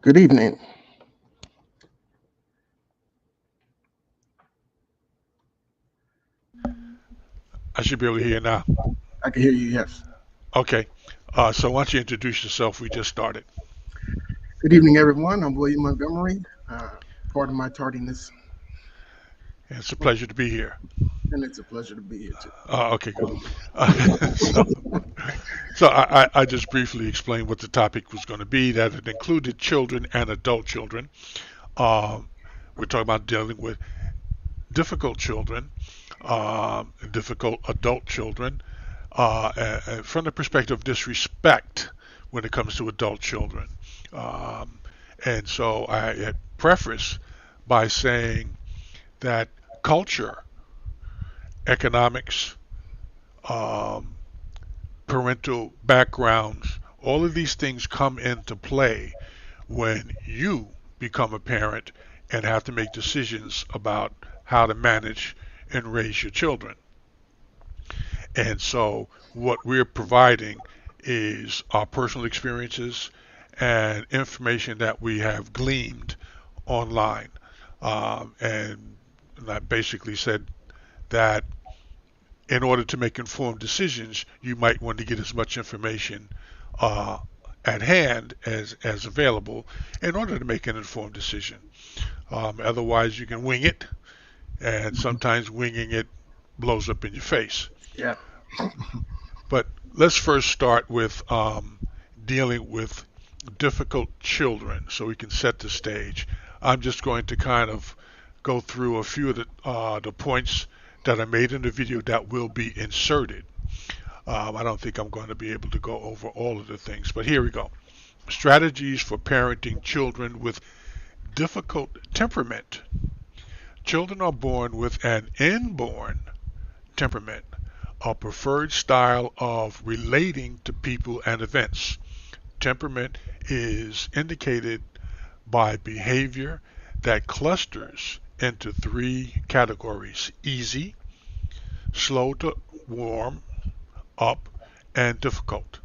Good evening. I should be able to hear you now. I can hear you, yes. Okay. So why don't you introduce yourself? We just started. Good evening, everyone. I'm William Montgomery. Pardon my tardiness, And it's a pleasure to be here. and it's a pleasure to be here too. Okay, good. Uh, so, so I just briefly explained what the topic was going to be, that it included children and adult children. Um, we're talking about dealing with difficult children, difficult adult children, from the perspective of disrespect when it comes to adult children. Um, and so I had preface by saying that culture, economics, um, parental backgrounds, all of these things come into play when you become a parent and have to make decisions about how to manage and raise your children. And so, what we're providing is our personal experiences and information that we have gleaned online. And I basically said that in order to make informed decisions, you might want to get as much information uh, at hand as available in order to make an informed decision. Otherwise, you can wing it, and sometimes winging it blows up in your face. Yeah. But let's first start with dealing with difficult children so we can set the stage. I'm just going to kind of go through a few of the points that I made in the video that will be inserted. I don't think I'm going to be able to go over all of the things, but here we go. Strategies for parenting children with difficult temperament. Children are born with an inborn temperament, a preferred style of relating to people and events. Temperament is indicated by behavior that clusters into three categories: easy, slow to warm up, and difficult.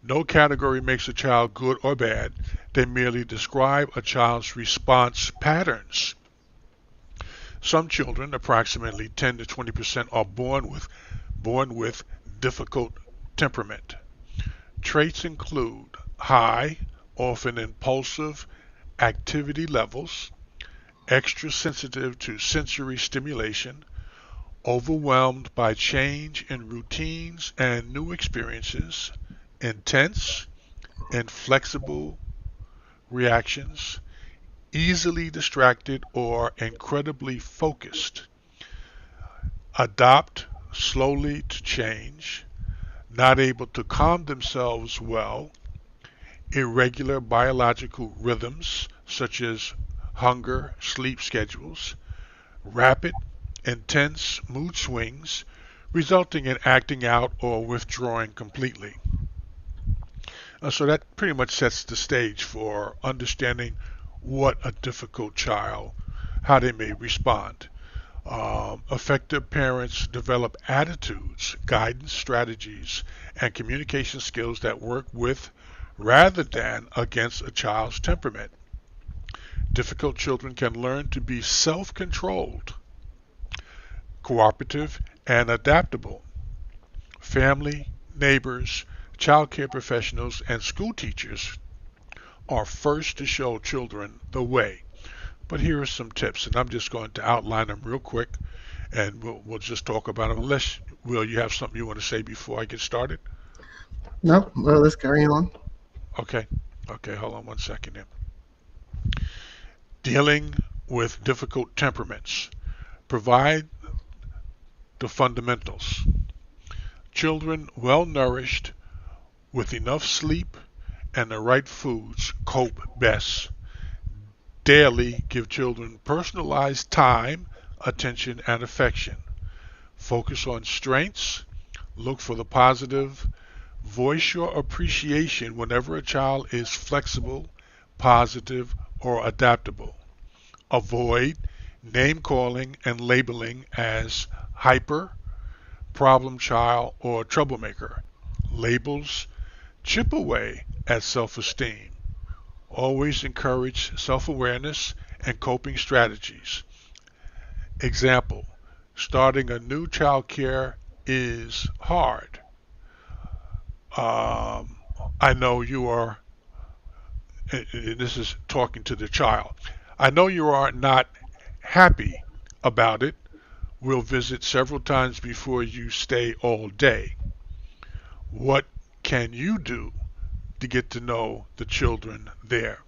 No category makes a child good or bad, they merely describe a child's response patterns. Some children, approximately 10 to 20%, are born with difficult temperament. Traits include high, often impulsive activity levels, extra sensitive to sensory stimulation, overwhelmed by change in routines and new experiences, intense and flexible reactions, easily distracted or incredibly focused, adapt slowly to change, not able to calm themselves well, irregular biological rhythms such as hunger, sleep schedules, rapid, intense mood swings, resulting in acting out or withdrawing completely. So that pretty much sets the stage for understanding what a difficult child, how they may respond. Effective parents develop attitudes, guidance strategies, and communication skills that work with rather than against a child's temperament. Difficult children can learn to be self controlled, cooperative, and adaptable. Family, neighbors, child care professionals, and school teachers are first to show children the way. But here are some tips, and I'm just going to outline them real quick, and we'll just talk about them. Unless, Will, you have something you want to say before I get started? No, well, let's carry on. Okay. Okay, hold on one second here. Dealing with difficult temperaments. Provide the fundamentals. Children well nourished with enough sleep and the right foods cope best. Daily give children personalized time, attention, and affection. Focus on strengths, look for the positive, voice your appreciation whenever a child is flexible, positive, or adaptable. Avoid name calling and labeling as hyper, problem child, or troublemaker. Labels chip away at self esteem. Always encourage self-awareness and coping strategies. Example, starting a new child care is hard. Um, I know you are, and this is talking to the child. I know you are not happy about it. We'll visit several times before you stay all day. What can you do to get to know the children there?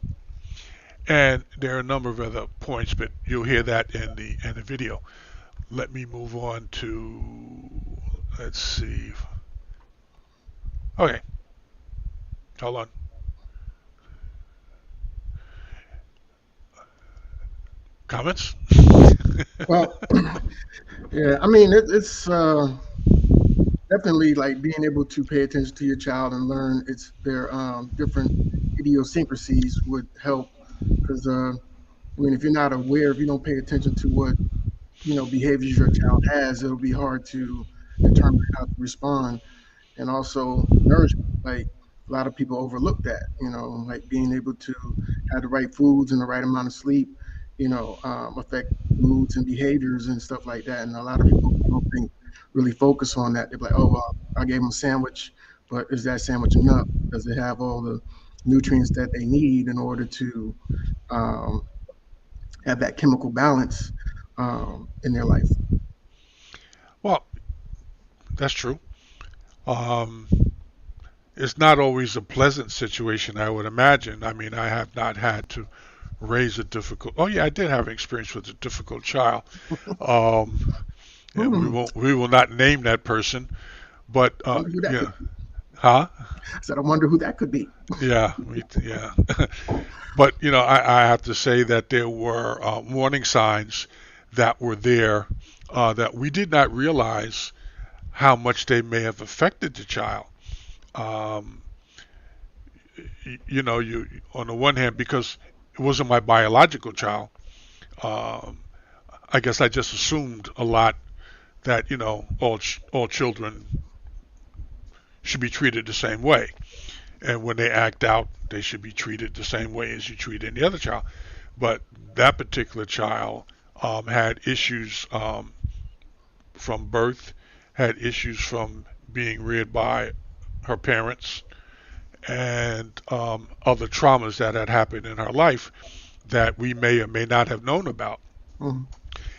And there are a number of other points, but you'll hear that in the video. Let me move on to, let's see. Okay, hold on. Comments? Well, yeah, I mean, it's definitely like being able to pay attention to your child and learn its their different idiosyncrasies would help. Because I mean, if you're not aware, if you don't pay attention to what behaviors your child has, it'll be hard to determine how to respond. And also nourishment, like a lot of people overlook that. Like being able to have the right foods and the right amount of sleep, affect moods and behaviors and stuff like that. And a lot of people, I don't think, really focus on that. They're like, oh, well, I gave them a sandwich, but is that sandwich enough? Does it have all the nutrients that they need in order to um, have that chemical balance in their life? Well, that's true. Um, it's not always a pleasant situation, I would imagine. I mean, I have not had to raise a difficult. Oh yeah, I did have an experience with a difficult child. Um, yeah, we Hmm. won't. We will not name that person, but Wonder who that yeah, could be. huh? I said, I wonder who that could be. Yeah, yeah. But I have to say that there were warning signs that were there that we did not realize how much they may have affected the child. Um, you on the one hand, because it wasn't my biological child, um, I guess I just assumed a lot that all children should be treated the same way, and when they act out, they should be treated the same way as you treat any other child. But that particular child had issues from birth, had issues from being reared by her parents, and other traumas that had happened in her life that we may or may not have known about. Mhm.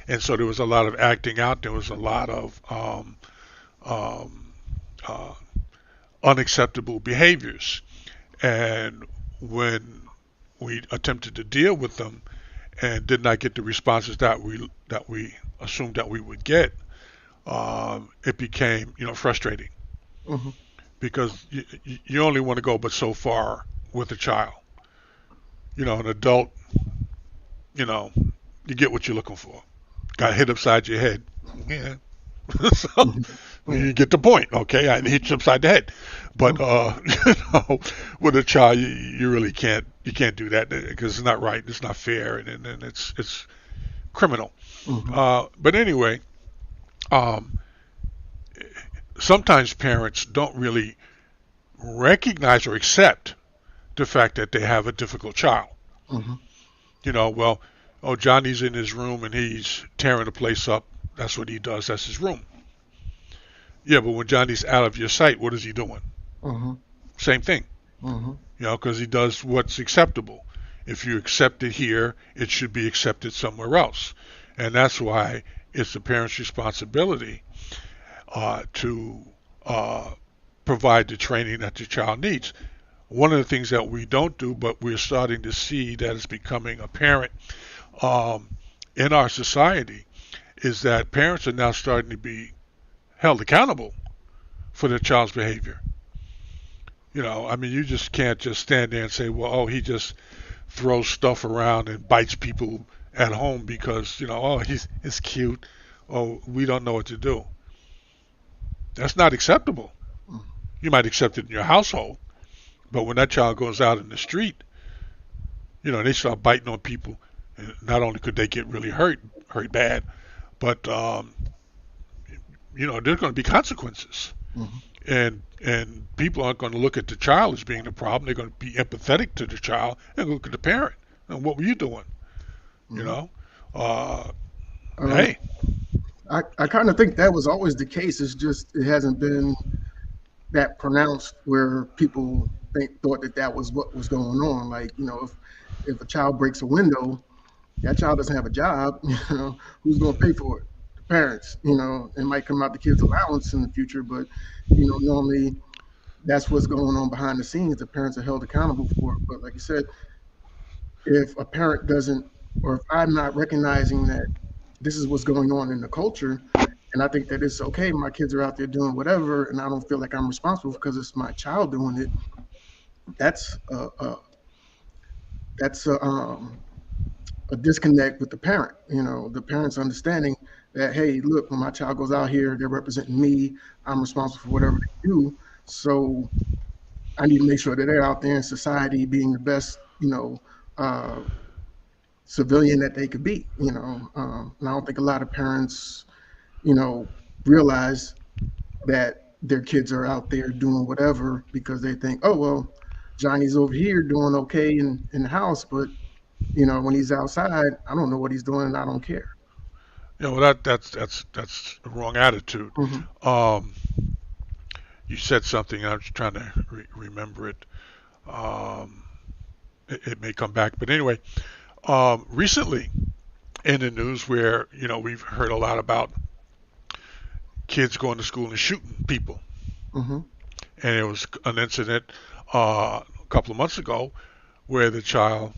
And so there was a lot of acting out. There was a lot of um, uh, unacceptable behaviors. And when we attempted to deal with them and did not get the responses that we assumed that we would get, it became frustrating Mhm. because you only want to go but so far with a child. An adult, you know, you get what you're looking for. Got hit upside your head. Yeah. So Mhm. Yeah. you get the point. Okay, I hit you upside the head. But Mhm. with a child, you really can't do that because it's not right. It's not fair, and it's criminal. Mhm. But anyway, um, sometimes parents don't really recognize or accept the fact that they have a difficult child. Mhm. Well, oh, Johnny's in his room and he's tearing the place up. That's what he does. That's his room. Yeah, but when Johnny's out of your sight, what is he doing? Mhm. Same thing. Mhm. Because he does what's acceptable. If you accept it here, it should be accepted somewhere else. And that's why it's the parent's responsibility to provide the training that the child needs. One of the things that we don't do, but we're starting to see that is becoming apparent um, in our society, is that parents are now starting to be held accountable for their child's behavior. I mean, you just can't just stand there and say, well, oh, he just throws stuff around and bites people at home because, oh, he's cute. Oh, we don't know what to do. That's not acceptable. You might accept it in your household, but when that child goes out in the street, they start biting on people. Not only could they get really hurt bad, but there's going to be consequences. Mhm. And people aren't going to look at the child as being the problem. They're going to be empathetic to the child and look at the parent. And what were you doing? You Mhm. know, uh, Um, hey, I kind of think that was always the case. It's just it hasn't been that pronounced where people thought that that was what was going on. Like, if a child breaks a window, that child doesn't have a job. Who's going to pay for it? The parents. It might come out the kid's allowance in the future, but normally that's what's going on behind the scenes. The parents are held accountable for it. But like you said, if a parent doesn't, or if I'm not recognizing that this is what's going on in the culture, and I think that it's okay, my kids are out there doing whatever, and I don't feel like I'm responsible because it's my child doing it. That's a disconnect with the parent. The parents understanding that, hey, look, when my child goes out here, they're representing me. I'm responsible for whatever they do. So I need to make sure that they're out there in society being the best, uh, civilian that they could be. And I don't think a lot of parents, you know, realize that their kids are out there doing whatever because they think, oh well, Johnny's over here doing okay in the house, but when he's outside, I don't know what he's doing and I don't care. that's the wrong attitude. Hmm. Um, you said something. I'm just trying to remember it. Um, it may come back, but anyway, recently in the news where we've heard a lot about kids going to school and shooting people, Hmm. and it was an incident a couple of months ago where the child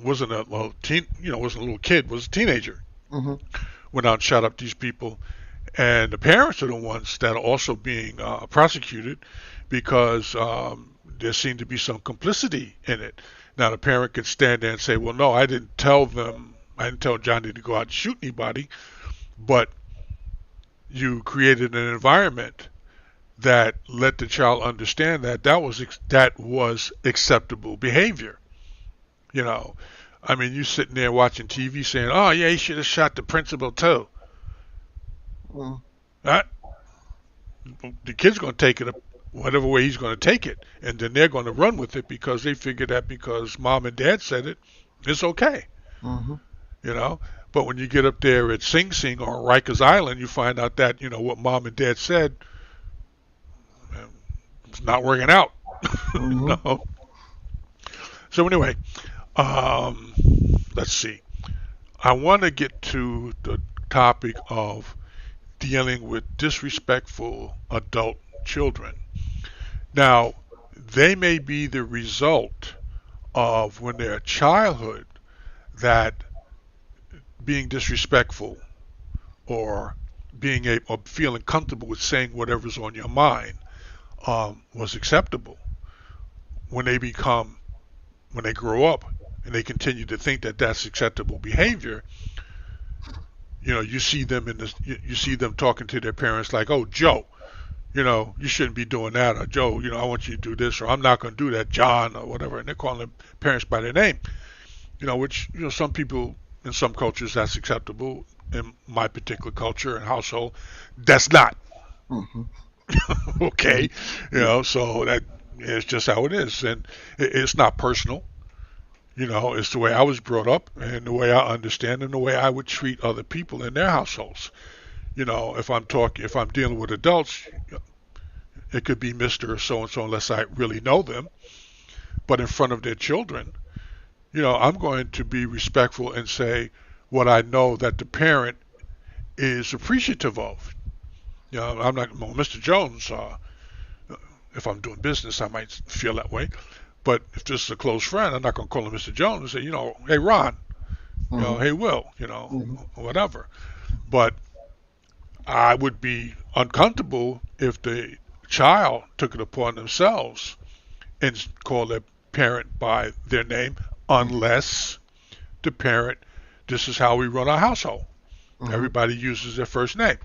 wasn't a well, teen, wasn't a little kid, was a teenager, Hmm. went out and shot up these people, and the parents are the ones that are also being prosecuted because there seemed to be some complicity in it. Now the parent could stand there and say, "Well, no, I didn't tell them. I didn't tell Johnny to go out and shoot anybody," but you created an environment that let the child understand that that was acceptable behavior. You know, I mean, you sitting there watching TV saying, "Oh yeah, he should have shot the principal too." Hmm. That the kid's going to take it whatever way he's going to take it, and then they're going to run with it because they figure that because mom and dad said it, it's okay. Hmm. You know. But when you get up there at Sing Sing or Rikers Island, you find out that what mom and dad said it's not working out. Hmm. No. So anyway, um, let's see. I want to get to the topic of dealing with disrespectful adult children. Now, they may be the result of when they're a childhood that being disrespectful or or feeling comfortable with saying whatever's on your mind was acceptable. When they grow up and they continue to think that that's acceptable behavior, you see them you see them talking to their parents like, "Oh, Joe, you shouldn't be doing that," or "Joe, I want you to do this," or "I'm not going to do that, John," or whatever, and they're calling their parents by their name. Which some people in some cultures that's acceptable. In my particular culture and household, that's not Hmm. okay. So that it's just how it is, and it's not personal. It's the way I was brought up and the way I understand and the way I would treat other people in their households. If I'm dealing with adults, it could be Mr. So and so unless I really know them. But in front of their children, I'm going to be respectful and say what I know that the parent is appreciative of. I'm not, well, Mr. Jones, if I'm doing business, I might feel that way. But if this is a close friend, I'm not going to call him Mr. Jones and say, hey, Ron, Hmm. hey, Will, Hmm. whatever. But I would be uncomfortable if the child took it upon themselves and called their parent by their name, unless the parent, this is how we run our household. Hmm. Everybody uses their first name.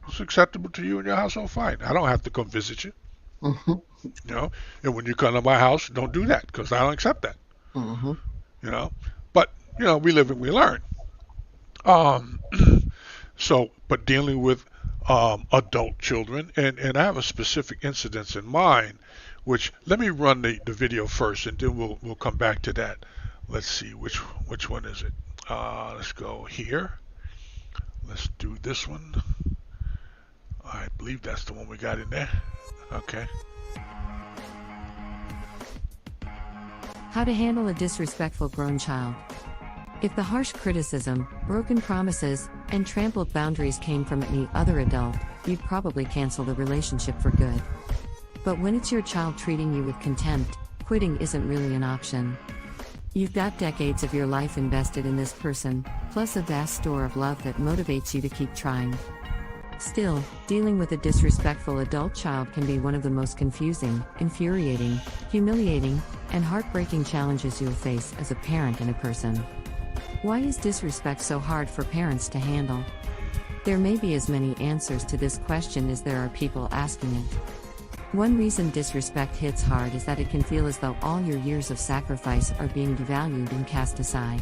It's acceptable to you and your household, fine. I don't have to come visit you, Hmm. you know. And when you come to my house, don't do that because I don't accept that, Hmm. you know. But we live and we learn. Um, but dealing with adult children, and I have a specific incident in mind. Which let me run the video first, and then we'll come back to that. Let's see which one is it. Let's go here. Let's do this one. I believe that's the one we got in there. Okay. How to handle a disrespectful grown child. If the harsh criticism, broken promises, and trampled boundaries came from any other adult, you'd probably cancel the relationship for good. But when it's your child treating you with contempt, quitting isn't really an option. You've got decades of your life invested in this person, plus a vast store of love that motivates you to keep trying. Still, dealing with a disrespectful adult child can be one of the most confusing, infuriating, humiliating, and heartbreaking challenges you'll face as a parent and a person. Why is disrespect so hard for parents to handle? There may be as many answers to this question as there are people asking it. One reason disrespect hits hard is that it can feel as though all your years of sacrifice are being devalued and cast aside.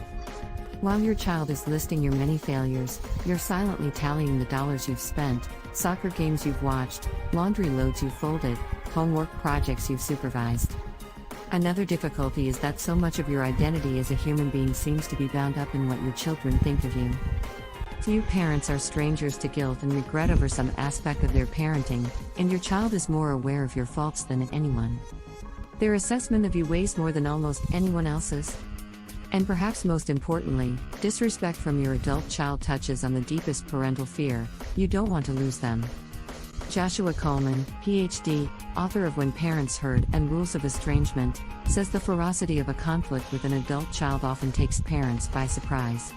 While your child is listing your many failures, you're silently tallying the dollars you've spent, soccer games you've watched, laundry loads you've folded, homework projects you've supervised. Another difficulty is that so much of your identity as a human being seems to be bound up in what your children think of you. Few parents are strangers to guilt and regret over some aspect of their parenting, and your child is more aware of your faults than anyone. Their assessment of you weighs more than almost anyone else's. And perhaps most importantly, disrespect from your adult child touches on the deepest parental fear: you don't want to lose them. Joshua Coleman, PhD, author of When Parents Hurt and Rules of Estrangement, says the ferocity of a conflict with an adult child often takes parents by surprise.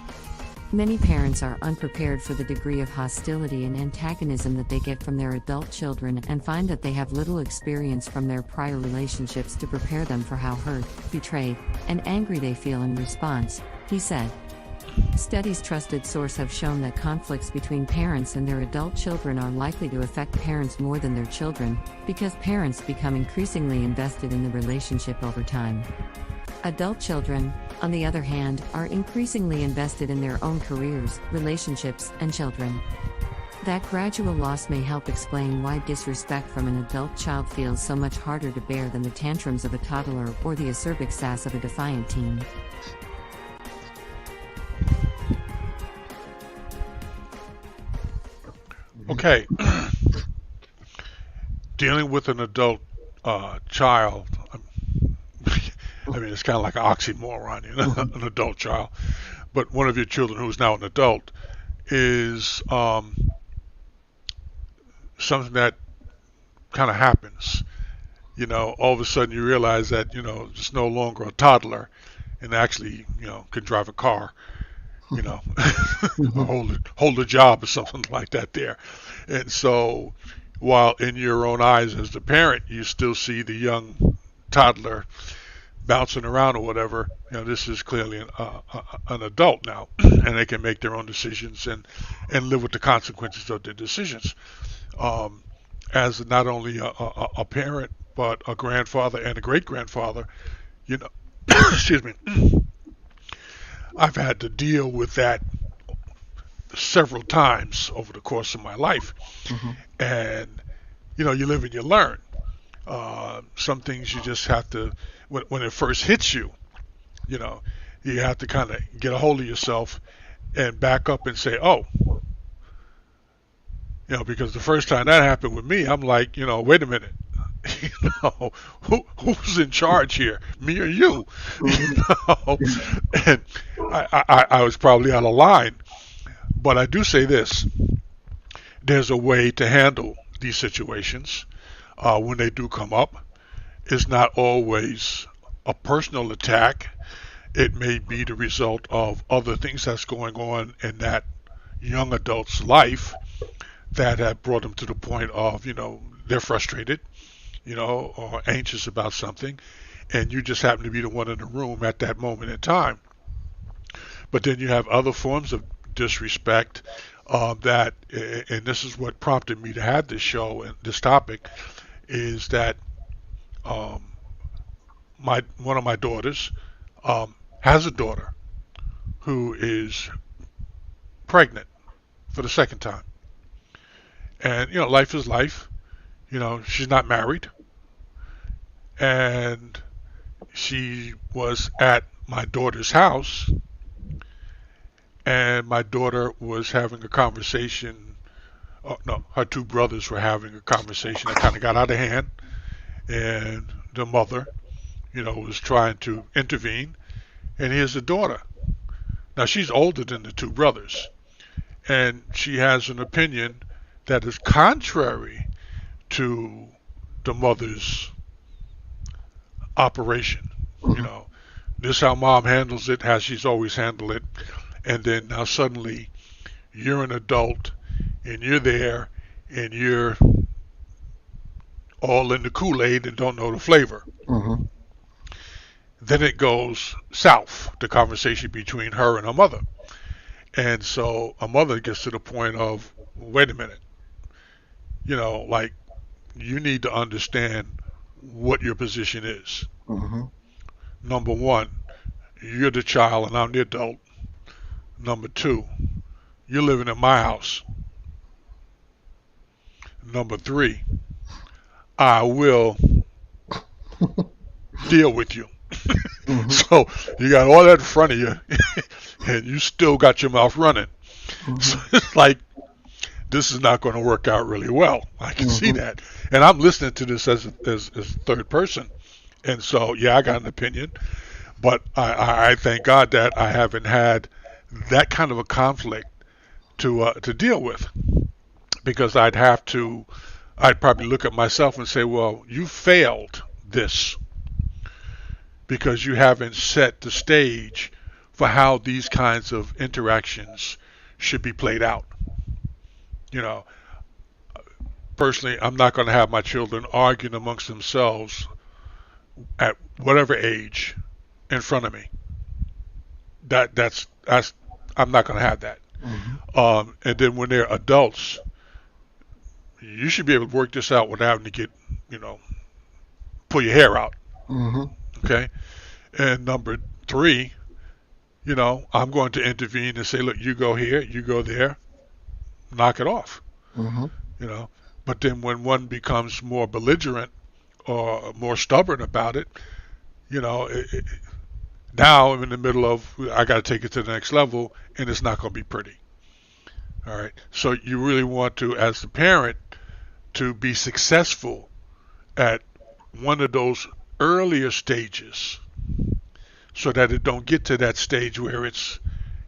Many parents are unprepared for the degree of hostility and antagonism that they get from their adult children and find that they have little experience from their prior relationships to prepare them for how hurt, betrayed, and angry they feel in response, he said. Studies trusted source have shown that conflicts between parents and their adult children are likely to affect parents more than their children, because parents become increasingly invested in the relationship over time. Adult children, on the other hand, are increasingly invested in their own careers, relationships, and children. That gradual loss may help explain why disrespect from an adult child feels so much harder to bear than the tantrums of a toddler or the acerbic sass of a defiant teen. Okay. Dealing with an adult child, I mean, it's kind of like an oxymoron, you know, an adult child. But one of your children who is now an adult is something that kind of happens. You know, all of a sudden you realize that, you know, it's no longer a toddler and actually, you know, can drive a car, you know, or hold a job or something like that there. And so while in your own eyes as the parent, you still see the young toddler bouncing around or whatever, you know, this is clearly an adult now, and they can make their own decisions and live with the consequences of their decisions. As not only a parent, but a grandfather and a great-grandfather, you know, excuse me, I've had to deal with that several times over the course of my life. Mm-hmm. And, you know, you live and you learn. Some things you just have to, when it first hits you, you know, you have to kind of get a hold of yourself and back up and say, oh, you know, because the first time that happened with me, I'm like, you know, wait a minute, you know, who's in charge here, me or you? You know, and I was probably out of line, but I do say this: there's a way to handle these situations when they do come up. It's not always a personal attack. It may be the result of other things that's going on in that young adult's life that have brought them to the point of, you know, they're frustrated, you know, or anxious about something, and you just happen to be the one in the room at that moment in time. But then you have other forms of disrespect that, and this is what prompted me to have this show and this topic, is that one of my daughters has a daughter who is pregnant for the second time, And, life is life. She's not married. And she was at my daughter's house, and my daughter was having a conversation. Oh, no, her two brothers were having a conversation that kind of got out of hand, and the mother, was trying to intervene. And here's the daughter. Now, she's older than the two brothers, and she has an opinion that is contrary to the mother's operation. This is how mom handles it, how she's always handled it. And then now suddenly you're an adult and you're there and you're all in the Kool-Aid and don't know the flavor. Mm-hmm. Then it goes south, the conversation between her and her mother. And so a mother gets to the point of, wait a minute, like, you need to understand what your position is. Mm-hmm. Number one, you're the child and I'm the adult. Number two, you're living in my house. Number three, I will deal with you. Mm-hmm. So you got all that in front of you and you still got your mouth running. Mm-hmm. So it's like, this is not going to work out really well. I can see Mm-hmm. that. And I'm listening to this as third person. And so, yeah, I got an opinion. But I thank God that I haven't had that kind of a conflict to deal with. Because I'd probably look at myself and say, well, you failed this. Because you haven't set the stage for how these kinds of interactions should be played out. Personally, I'm not going to have my children arguing amongst themselves at whatever age in front of me. That's I'm not going to have that. Mm-hmm. And then when they're adults, you should be able to work this out without having to get, pull your hair out. Mm-hmm. Okay. And number three, I'm going to intervene and say, look, you go here, you go there, knock it off. Mm-hmm. But then when one becomes more belligerent or more stubborn about it, now I'm in the middle of, I got to take it to the next level, and it's not going to be pretty. All right. So you really want to, as the parent, to be successful at one of those earlier stages, so that it don't get to that stage where it's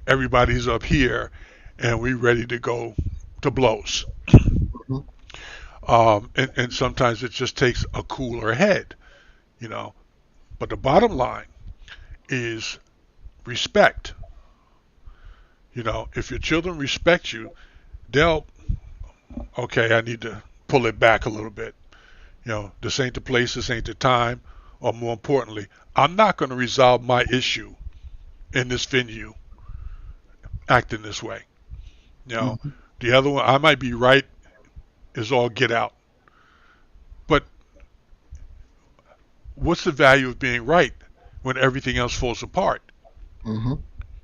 everybody's up here and we ready to go to blows. Mm-hmm. And sometimes it just takes a cooler head, But the bottom line is respect. If your children respect you, they'll, okay, I need to pull it back a little bit. This ain't the place, this ain't the time, or more importantly, I'm not going to resolve my issue in this venue acting this way. Mm-hmm. The other one, I might be right, is all get out. But what's the value of being right when everything else falls apart? Mm-hmm.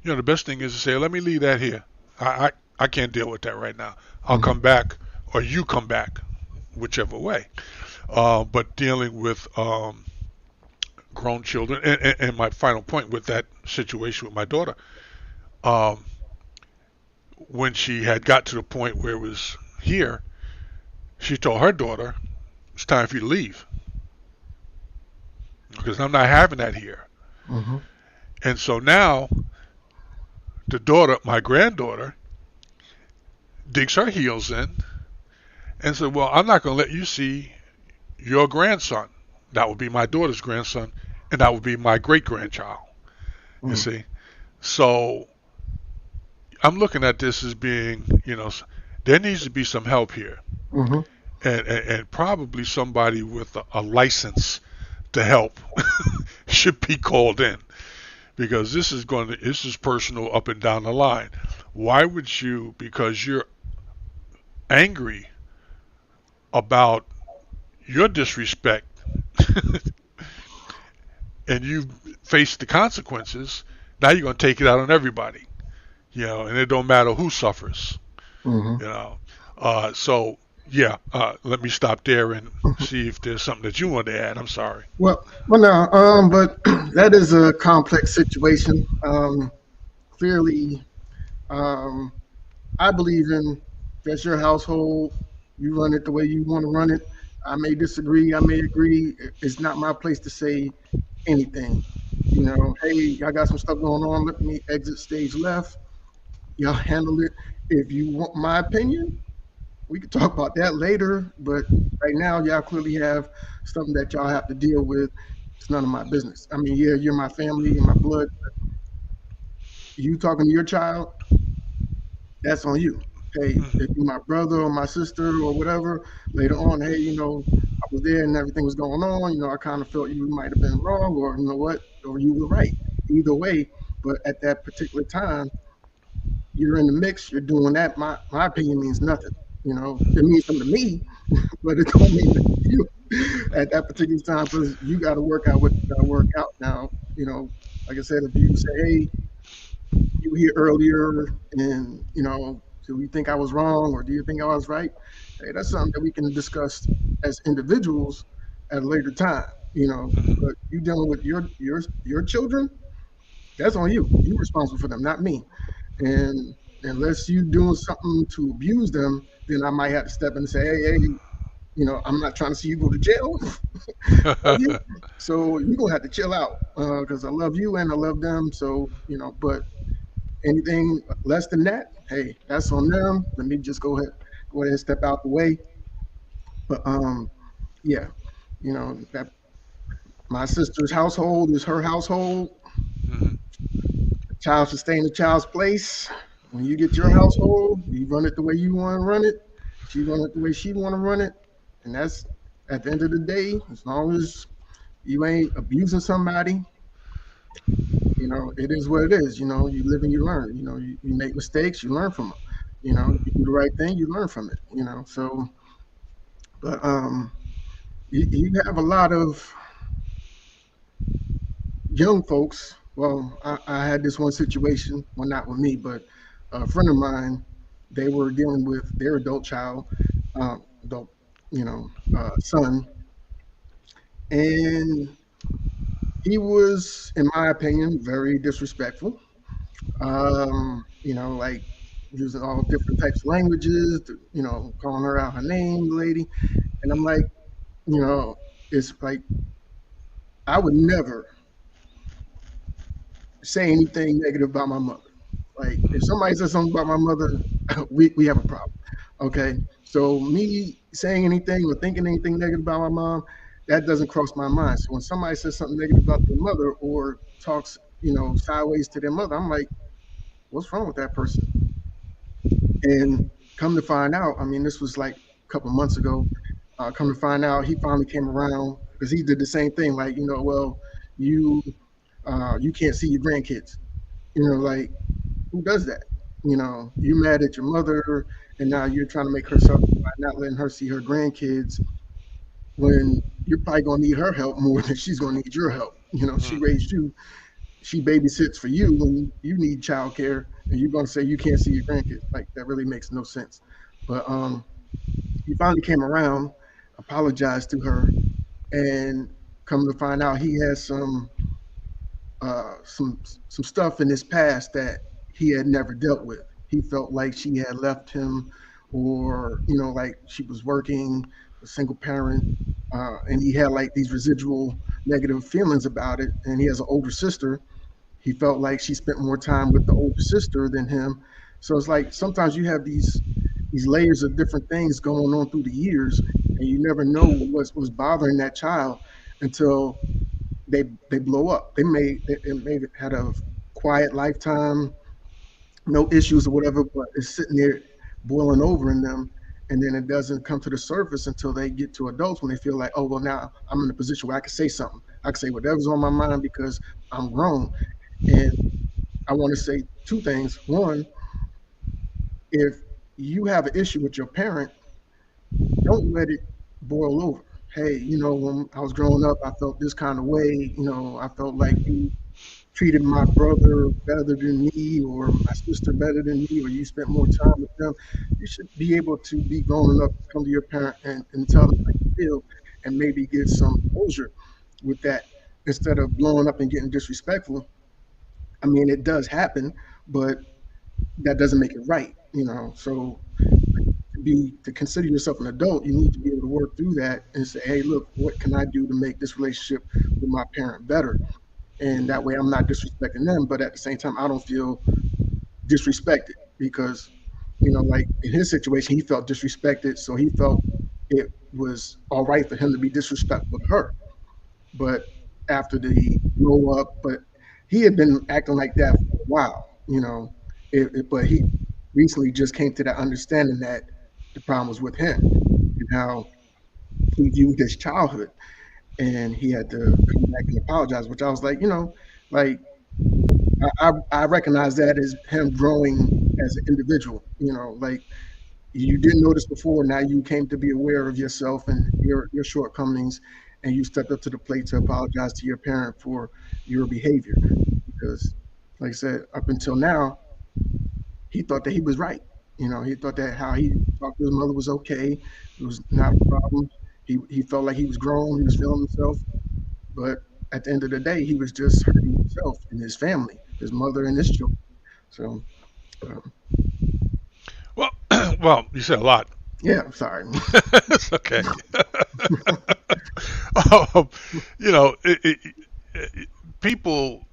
The best thing is to say, let me leave that here. I can't deal with that right now. I'll Mm-hmm. come back, or you come back, whichever way. But dealing with grown children, and my final point with that situation with my daughter, when she had got to the point where it was here, she told her daughter, it's time for you to leave. Because I'm not having that here. Mm-hmm. And so now, the daughter, my granddaughter, digs her heels in and said, well, I'm not going to let you see your grandson. That would be my daughter's grandson, and that would be my great-grandchild. You see? So I'm looking at this as being, there needs to be some help here. Mm-hmm. And probably somebody with a license to help should be called in. Because this is personal up and down the line. Why would you, because you're angry about your disrespect and you face the consequences, now you're going to take it out on everybody, and it don't matter who suffers, Mm-hmm. So Yeah, let me stop there and see if there's something that you want to add. I'm sorry. Well, no, but that is a complex situation. Clearly, um, I believe in that's your household. You run it the way you want to run it. I may disagree. I may agree. It's not my place to say anything. Hey, I got some stuff going on. Let me exit stage left. Y'all handle it. If you want my opinion, we could talk about that later. But right now, y'all clearly have something that y'all have to deal with. It's none of my business. I mean, yeah, you're my family and my blood. You talking to your child, that's on you. Hey, if you're my brother or my sister or whatever, later on, hey, I was there and everything was going on. I kind of felt you might have been wrong, or you know what, or you were right. Either way, but at that particular time, you're in the mix. You're doing that. My opinion means nothing. It means something to me, but it don't mean nothing to you at that particular time because you got to work out what you got to work out. Now, like I said, if you say, hey, you were here earlier, and do you think I was wrong or do you think I was right? Hey, that's something that we can discuss as individuals at a later time. But you dealing with your children, that's on you. You're responsible for them, not me. And unless you doing something to abuse them, then I might have to step in and say, hey, I'm not trying to see you go to jail. So you're gonna have to chill out because I love you and I love them. So but anything less than that, hey, that's on them. Let me just go ahead and step out the way. But yeah, that my sister's household is her household. Mhm. The child should stay in the child's place. When you get your household, you run it the way you want to run it. She run it the way she want to run it, and that's at the end of the day. As long as you ain't abusing somebody, it is what it is. You live and you learn. You make mistakes, you learn from them. You do the right thing, you learn from it. So, but you have a lot of young folks. Well, I had this one situation, well, not with me, but a friend of mine. They were dealing with their adult child, adult, son, and he was, in my opinion, very disrespectful. Like using all different types of languages, calling her out her name, the lady. And I'm like, you know, it's like I would never say anything negative about my mother. Like if somebody says something about my mother, we have a problem. Okay. So me saying anything or thinking anything negative about my mom, that doesn't cross my mind. So when somebody says something negative about their mother or talks, sideways to their mother, I'm like, what's wrong with that person? And come to find out, I mean, this was like a couple months ago. Come to find out, he finally came around because he did the same thing. Like, well, you you can't see your grandkids. Like who does that? You mad at your mother, and now you're trying to make her suffer by not letting her see her grandkids when you're probably gonna need her help more than she's gonna need your help. She Mhm. raised you, she babysits for you when you need childcare, and you're gonna say you can't see your grandkids. Like that really makes no sense. But he finally came around, apologized to her, and come to find out he has uh, some some stuff in his past that he had never dealt with. He felt like she had left him, or like she was working a single parent, and he had like these residual negative feelings about it. And he has an older sister. He felt like she spent more time with the older sister than him. So it's like sometimes you have these layers of different things going on through the years, and you never know what's bothering that child until they blow up. They may have had a quiet lifetime, no issues or whatever, but it's sitting there boiling over in them, and then it doesn't come to the surface until they get to adults when they feel like, oh well, now I'm in a position where I can say something. I can say whatever's on my mind because I'm grown. And I want to say two things. One, if you have an issue with your parent, don't let it boil over. Hey, when I was growing up, I felt this kind of way. I felt like you. treated my brother better than me or my sister better than me, or you spent more time with them. You should be able to be grown enough to come to your parent and tell them how you feel and maybe get some closure with that instead of blowing up and getting disrespectful. I mean, it does happen, but that doesn't make it right, you know. So to consider yourself an adult, you need to be able to work through that and say, hey, look, what can I do to make this relationship with my parent better? And that way I'm not disrespecting them, but at the same time I don't feel disrespected because, you know, like in his situation, he felt disrespected, so he felt it was all right for him to be disrespectful to her. But after the blow up, but he had been acting like that for a while, you know. But he recently just came to that understanding that the problem was with him and how he viewed his childhood, and he had to come back and apologize. Which I was like, you know, like I recognize that as him growing as an individual. You know, like you didn't notice before, now you came to be aware of yourself and your shortcomings, and you stepped up to the plate to apologize to your parent for your behavior. Because, like I said, up until now, he thought that he was right. You know, he thought that how he talked to his mother was okay. It was not a problem. He felt like he was grown. He was feeling himself. But at the end of the day, he was just hurting himself and his family, his mother and his children. So, um, Well, well, you said a lot. yeah, I'm sorry. It's okay. um, you know, people,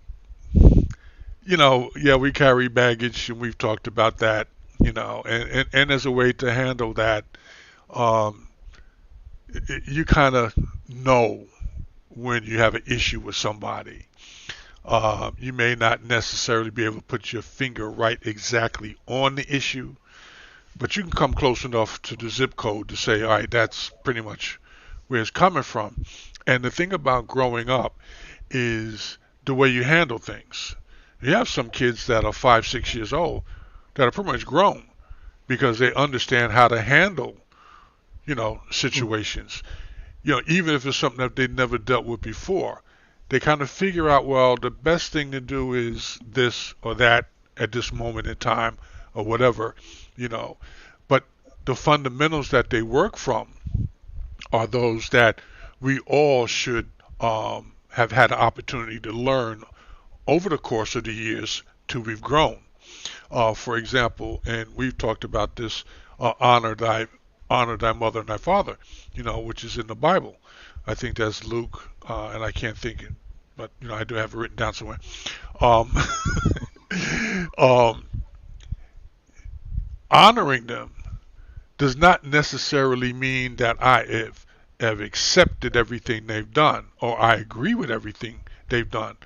yeah, we carry baggage, and we've talked about that. And as a way to handle that, um, you kind of know when you have an issue with somebody. You may not necessarily be able to put your finger right exactly on the issue, but you can come close enough to the zip code to say, all right, that's pretty much where it's coming from. And the thing about growing up is the way you handle things. You have some kids that are 5, 6 years old that are pretty much grown because they understand how to handle, situations. Even if it's something that they never dealt with before, they kind of figure out, well, the best thing to do is this or that at this moment in time or whatever, you know. But the fundamentals that they work from are those that we all should have had an opportunity to learn over the course of the years till we've grown. For example, and we've talked about this, honor thy mother and thy father, which is in the Bible. I think that's Luke, and I can't think it, but I do have it written down somewhere. Um, um, Honoring them does not necessarily mean that I have accepted everything they've done or I agree with everything they've done.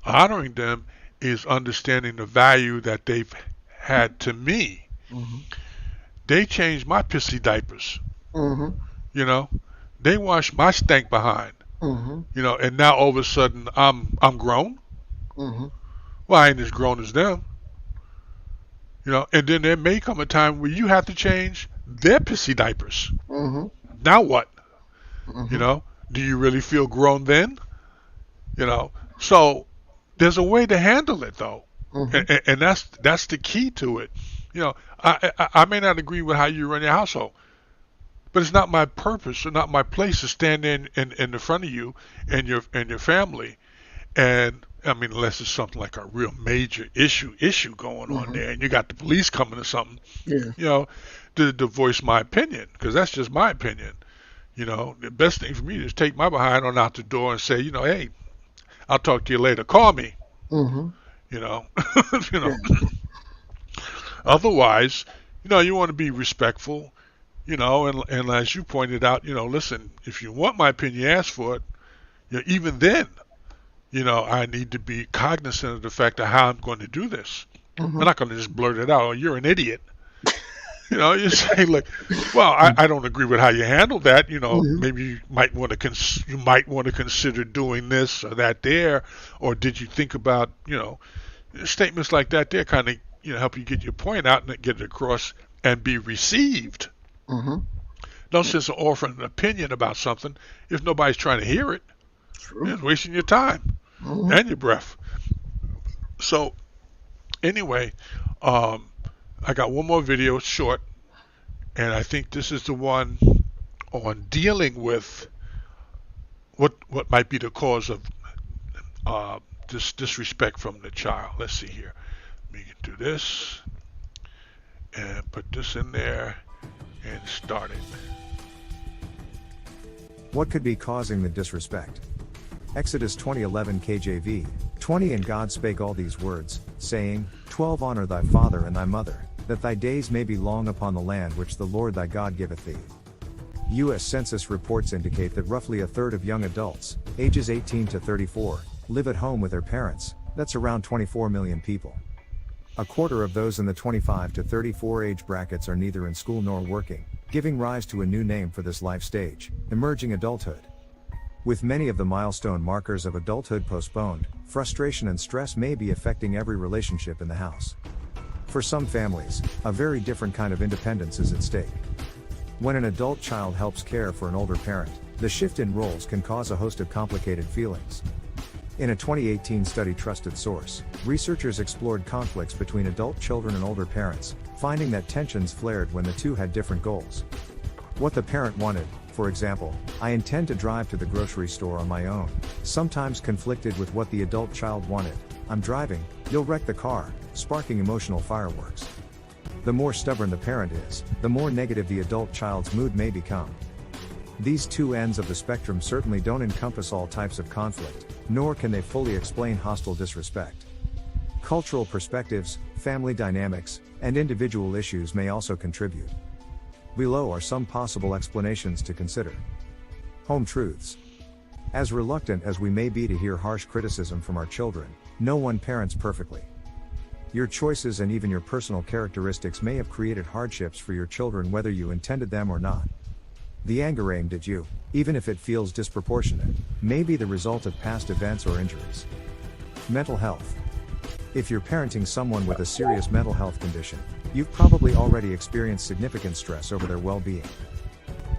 Honoring them is understanding the value that they've had to me. Hmm. They changed my pissy diapers, Hmm. you know. They washed my stank behind, Hmm. and now all of a sudden I'm grown. Hmm. Well, I ain't as grown as them, And then there may come a time where you have to change their pissy diapers. Hmm. Now what? You Hmm. know, do you really feel grown then? So there's a way to handle it though, Hmm. and that's the key to it. I may not agree with how you run your household, but it's not my purpose or not my place to stand in the front of you and your family. And I mean, unless it's something like a real major issue going on Hmm. there, and you got the police coming or something, Yeah. you know, to voice my opinion, because that's just my opinion. The best thing for me is take my behind on out the door and say, hey, I'll talk to you later. Call me. Hmm. You know, you know. Yeah. Otherwise, you want to be respectful. And as you pointed out, listen, if you want my opinion, ask for it. Even then, I need to be cognizant of the fact of how I'm going to do this. I'm Hmm. not going to just blurt it out. Oh, you're an idiot. You say, look, well, I don't agree with how you handle that. Hmm. Maybe you might want to consider doing this or that there, or did you think about, statements like that there kind of, help you get your point out and get it across and be received. Hmm. No sense of offering an opinion about something if nobody's trying to hear it. True. It's wasting your time Hmm. and your breath. So anyway, um, I got one more video, short, and I think this is the one on dealing with what might be the cause of this disrespect from the child. Let's see here. We can do this and put this in there and start it. What could be causing the disrespect? Exodus 20:11 KJV, 20 And God spake all these words, saying, 12 Honor thy father and thy mother, that thy days may be long upon the land which the Lord thy God giveth thee. U.S. Census reports indicate that roughly a third of young adults, ages 18 to 34, live at home with their parents. That's around 24 million people. A quarter of those in the 25 to 34 age brackets are neither in school nor working, giving rise to a new name for this life stage, emerging adulthood. With many of the milestone markers of adulthood postponed, frustration and stress may be affecting every relationship in the house. For some families, a very different kind of independence is at stake. When an adult child helps care for an older parent, the shift in roles can cause a host of complicated feelings. In a 2018 study Trusted Source, researchers explored conflicts between adult children and older parents, finding that tensions flared when the two had different goals. What the parent wanted, for example, I intend to drive to the grocery store on my own, sometimes conflicted with what the adult child wanted, I'm driving, you'll wreck the car, sparking emotional fireworks. The more stubborn the parent is, the more negative the adult child's mood may become. These two ends of the spectrum certainly don't encompass all types of conflict, nor can they fully explain hostile disrespect. Cultural perspectives, family dynamics, and individual issues may also contribute. Below are some possible explanations to consider. Home truths. As reluctant as we may be to hear harsh criticism from our children, no one parents perfectly. Your choices and even your personal characteristics may have created hardships for your children whether you intended them or not. The anger aimed at you, even if it feels disproportionate, may be the result of past events or injuries. Mental health. If you're parenting someone with a serious mental health condition, you've probably already experienced significant stress over their well-being.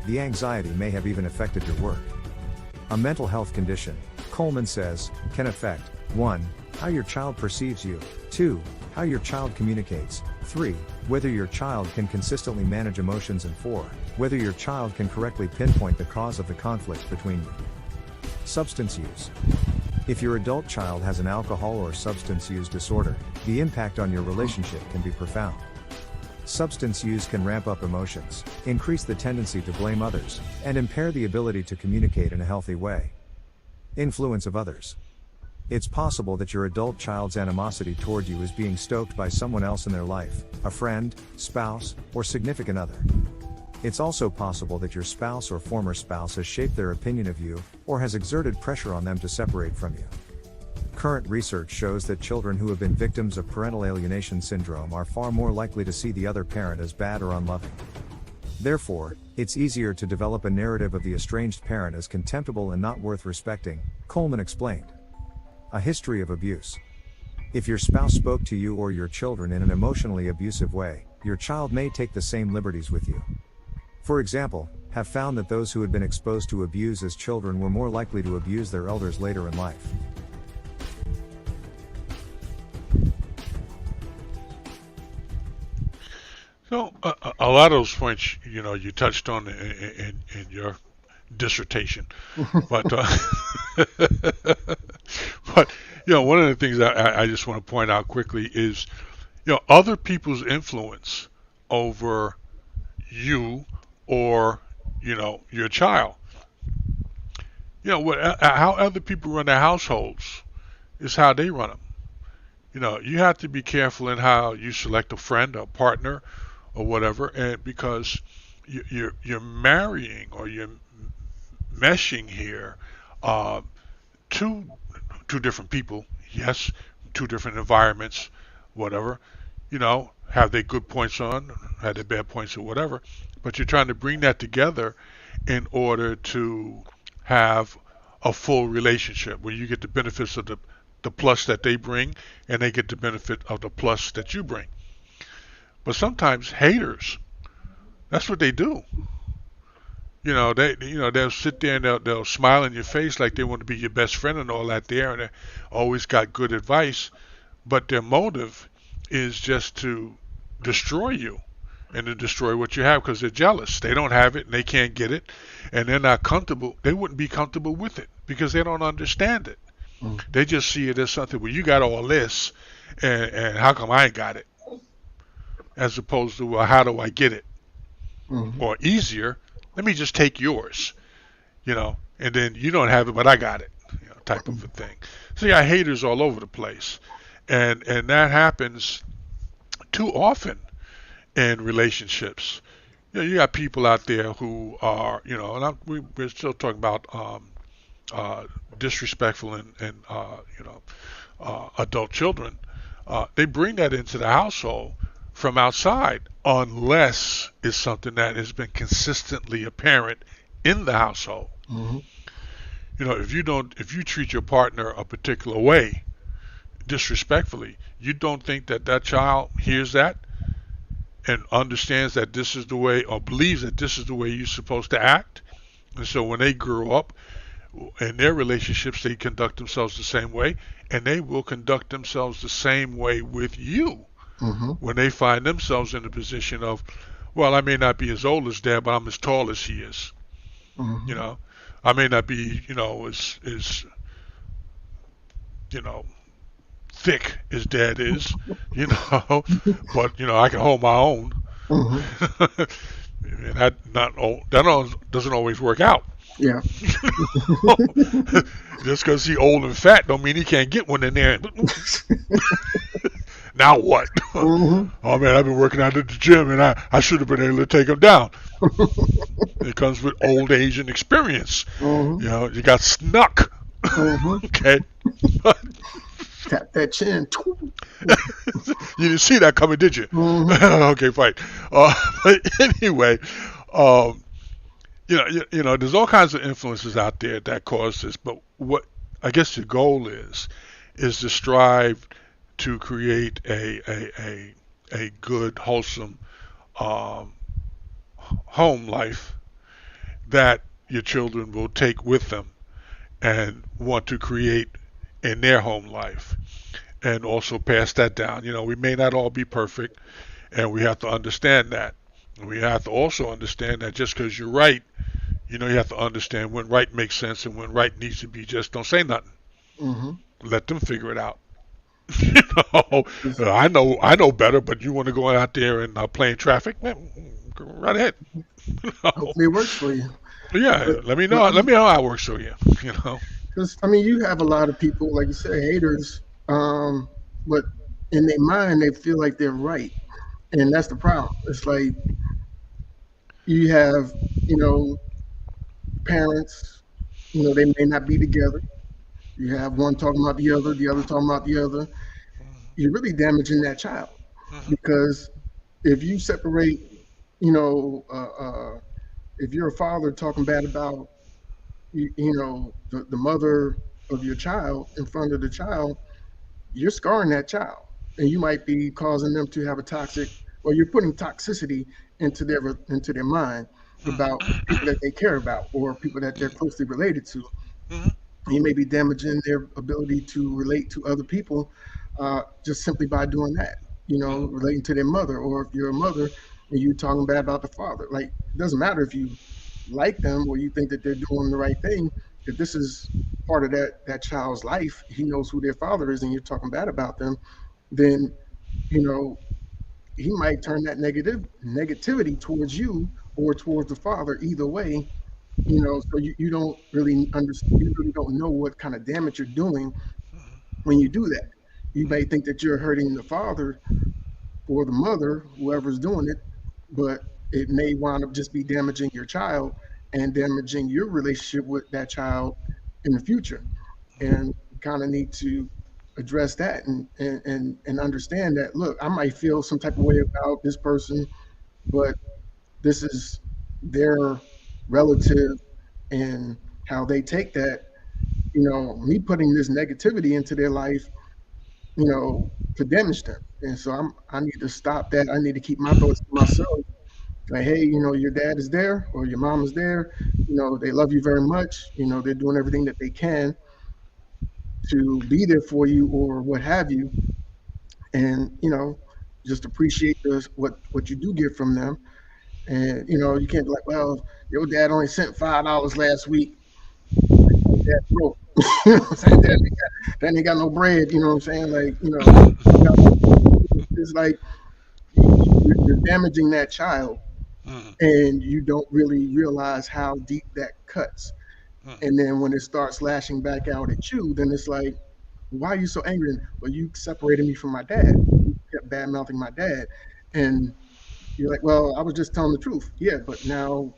The anxiety may have even affected your work. A mental health condition, Coleman says, can affect 1. How your child perceives you, 2. How your child communicates, 3. Whether your child can consistently manage emotions, and 4. Whether your child can correctly pinpoint the cause of the conflicts between you. Substance use. If your adult child has an alcohol or substance use disorder, the impact on your relationship can be profound. Substance use can ramp up emotions, increase the tendency to blame others, and impair the ability to communicate in a healthy way. Influence of others. It's possible that your adult child's animosity toward you is being stoked by someone else in their life, a friend, spouse, or significant other. It's also possible that your spouse or former spouse has shaped their opinion of you, or has exerted pressure on them to separate from you. Current research shows that children who have been victims of parental alienation syndrome are far more likely to see the other parent as bad or unloving. Therefore, it's easier to develop a narrative of the estranged parent as contemptible and not worth respecting, Coleman explained. A history of abuse. If your spouse spoke to you or your children in an emotionally abusive way, your child may take the same liberties with you. For example, have found that those who had been exposed to abuse as children were more likely to abuse their elders later in life. So a lot of those points, you touched on in your dissertation, but but one of the things that I just want to point out quickly is, other people's influence over you or your child. How other people run their households is how they run them. You have to be careful in how you select a friend or partner or whatever, and because you're marrying or you're meshing here two different people, yes, two different environments, whatever. Have they good points on, have they bad points or whatever, but you're trying to bring that together in order to have a full relationship where you get the benefits of the plus that they bring and they get the benefit of the plus that you bring. But sometimes haters, that's what they do. They'll sit there and they'll smile in your face like they want to be your best friend and all that there, and they always got good advice. but their motive is just to destroy you and to destroy what you have because they're jealous. They don't have it and they can't get it, and they're not comfortable. They wouldn't be comfortable with it because they don't understand it. Mm. They just see it as something. Well, you got all this, and how come I ain't got it? As opposed to, well, how do I get it? Mhm. Or easier, let me just take yours, and then you don't have it, but I got it, type of a thing. So you got haters all over the place, and that happens too often in relationships. You got people out there who are, we're still talking about uh, disrespectful and adult children. They bring that into the household from outside, unless it's something that has been consistently apparent in the household. Mhm. If you treat your partner a particular way, disrespectfully, you don't think that that child hears that and understands that this is the way, or believes that this is the way you're supposed to act. And so when they grow up in their relationships, they conduct themselves the same way, and they will conduct themselves the same way with you Mhm. when they find themselves in the position of, well, I may not be as old as dad, but I'm as tall as he is. You Mhm. know, I may not be, as you know, thick as dad is, but I can hold my own. Mhm. And doesn't always work out. Yeah. Just because he's old and fat don't mean he can't get one in there. Now what? Mhm. Oh man, I've been working out at the gym and I should have been able to take him down. It comes with old age and experience. Mhm. You got snuck. Mhm. Okay. Tap that chin. You didn't see that coming, did you? Mhm. Okay, fine. But anyway, um, there's all kinds of influences out there that cause this. But what I guess the goal is to strive to create a good, wholesome um, home life that your children will take with them and want to create in their home life, and also pass that down. We may not all be perfect, and we have to understand that. We have to also understand that just because you're right, you have to understand when right makes sense and when right needs to be just don't say nothing. Mhm. Let them figure it out. you know, I know better, but you want to go out there and play in traffic? Man, go right ahead. you know? Hopefully it works for you. Yeah, But let me but know. Let me know how it works for you. You know. because you have a lot of people, like you said, haters. But in their mind, they feel like they're right, and that's the problem. It's like you have, you know, parents. They may not be together. You have one talking about the other talking about the other. You're really damaging that child Mhm. because if you separate, you know, if you're a father talking bad about the mother of your child in front of the child, you're scarring that child, and you might be causing them to have a toxic, or you're putting toxicity into their mind about people that they care about or people that they're closely related to. Mhm. You may be damaging their ability to relate to other people just simply by doing that. Mhm. Relating to their mother, or if you're a mother and you're talking bad about the father. Like, it doesn't matter if you like them or you think that they're doing the right thing. If this is part of that child's life, he knows who their father is, and you're talking bad about them, then you know he might turn that negativity towards you or towards the father. Either way, so you don't really understand, you really don't know what kind of damage you're doing when you do that. You may think that you're hurting the father or the mother, whoever's doing it, but it may wind up just be damaging your child and damaging your relationship with that child in the future. And you kind of need to address that and understand that, look, I might feel some type of way about this person, but this is their relative, and how they take that, me putting this negativity into their life, to damage them. And so I need to stop that. I need to keep my thoughts to myself. Like, hey, your dad is there or your mom is there. They love you very much. They're doing everything that they can to be there for you or what have you. and just appreciate what you do get from them. And you can't be like, well, your dad only sent $5 last week. Your dad broke. You know what I'm saying? Dad ain't got no bread. You know what I'm saying? Like, it's like you're damaging that child, Mm, and you don't really realize how deep that cuts. mm, And then when it starts lashing back out at you, then it's like, why are you so angry? Well, you separated me from my dad. You kept bad mouthing my dad, and you're like, well, I was just telling the truth. Yeah, but now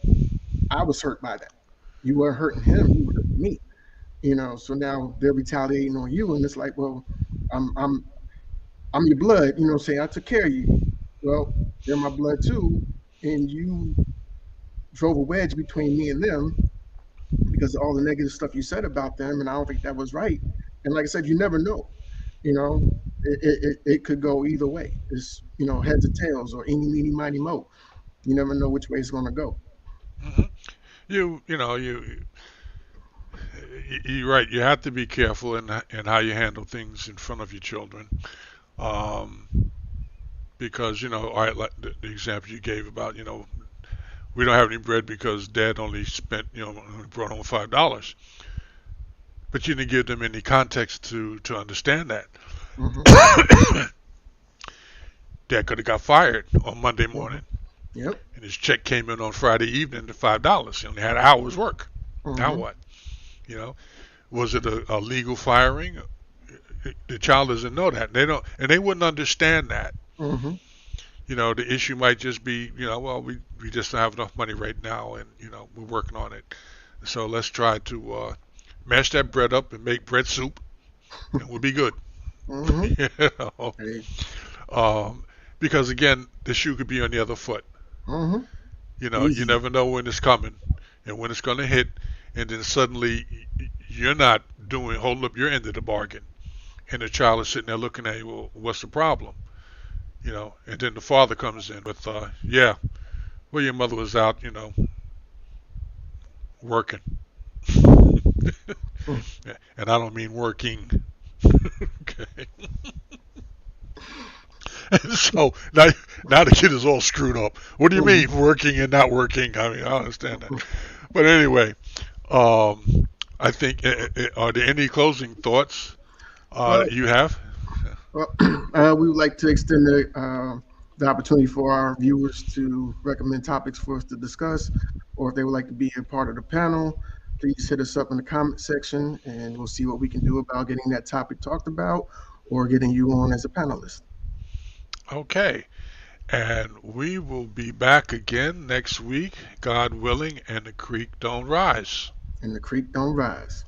I was hurt by that. You weren't hurting him, you were hurting me. So now they're retaliating on you, and it's like, well, I'm I'm I'm your blood. Say I took care of you. Well, they're my blood too, and you drove a wedge between me and them because of all the negative stuff you said about them, and I don't think that was right. And like I said, you never know. You know, it could go either way. It's heads or tails or eeny meeny miny mo. You never know which way it's going to go. mhm. You know you're right. You have to be careful in how you handle things in front of your children, um, because all right, like the example you gave about we don't have any bread because Dad only spent only brought home $5, but you didn't give them any context to understand that. Hmm. Dad could have got fired on Monday Hmm. morning, Yep. and his check came in on Friday evening to $5. He only had an hour's work. Now Hmm. what? You know, was it a legal firing? The child doesn't know that. They don't, and they wouldn't understand that. Hmm. The issue might just be, well, we just don't have enough money right now, and we're working on it. So let's try to mash that bread up and make bread soup, and we'll be good. Hmm. you know? Hey. um, because again, the shoe could be on the other foot. Hmm. You Easy. never know when it's coming and when it's going to hit, and then suddenly you're not doing holding up your end of the bargain, and the child is sitting there looking at you. Well, what's the problem? And then the father comes in with, yeah, well, your mother was out, working, Mm. and I don't mean working. Okay. And so now the kid is all screwed up. What do you mean Mhm. working and not working? I mean, I understand that. But anyway, um, I think, are there any closing thoughts Well, that you have? well, we would like to extend the opportunity for our viewers to recommend topics for us to discuss, or if they would like to be a part of the panel, please hit us up in the comment section, and we'll see what we can do about getting that topic talked about, or getting you on as a panelist. Okay. And we will be back again next week, God willing, and the creek don't rise. And the creek don't rise.